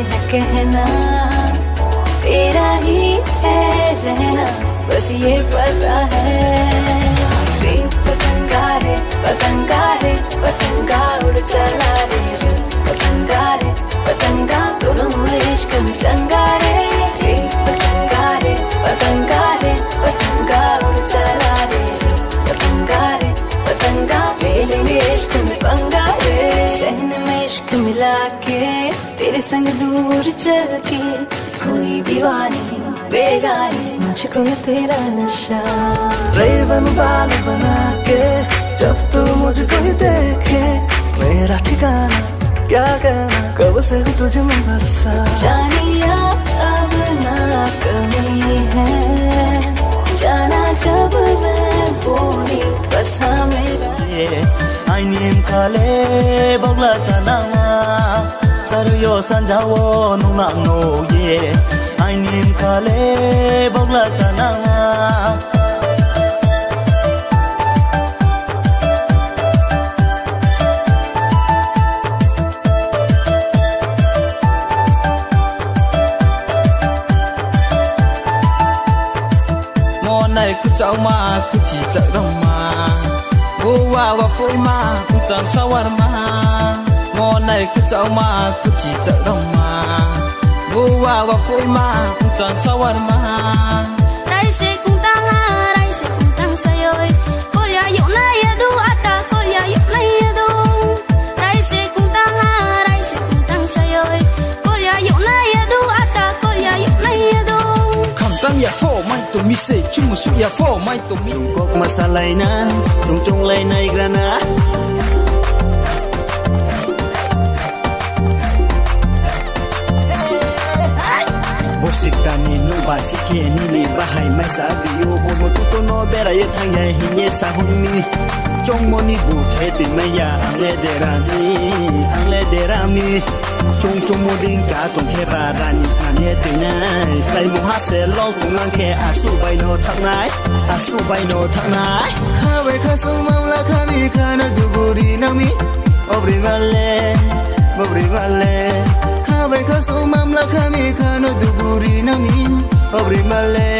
है कहना, तेरा ही है रहना, बस ये पता है। रे पतंगा रे पतंगा रे पतंगा उड़ चला रे, रे पतंगा रे पतंगा दोनों इश्क में चंगा रे। रे पतंगा रे पतंगा रे पतंगा उड़ चला रे, रे पतंगा रे पतंगा ले लेंगे इश्क में पंगा रे। सहन में इश्क मिला के तेरे संग दूर चल के, कोई दीवानी बेगानी मुझको तेरा नशा। रेवन बाल बना के जब तू मुझको ही देखे, मेरा ठिकाना क्या कहना, कब से हूँ तुझ में बसा। जानिया अब ना कमी है, जाना जब मैं बोली बस हाँ मेरा। 아이님 칼에 복라타나와 사르요 산자워 농락노예 아이님 칼에 복라타나와 모나이 쿠짜마 쿠치짜랑마 Wa wa phôi ma chẳng sao ma, mò này cứ cháu ma cứ chỉ chợ đồng mà. Wa phôi ma chẳng sao ma. Đây sẽ cùng tăng ha, đây sẽ cùng tăng say ơi. Cô ya yêu này du ata, cô ya yêu này du. Đây sẽ cùng tăng ha, đây sẽ cùng tăng say ơi. Cô ya yêu này du ata, cô ya yêu này du. Kham tăng ya phô mai tụi mi say chung một số ya phô mai tụi mi. Gok masalay na. Chung lay nay grana Bosik tani no basike ni ni bahai mai sa dio bo mo tu to no bera ye thang ya hinye sa humi chong mo ni bu the tin mai ya angle de rami chung chung mo ding cha tong khe ra rani san ye tin na sai mo ha se lo kung ang khe asu bai no thang nai Khawe khasu mamla khami khana duburi nami obri male Khawe khasu mamla khami khana duburi nami obri male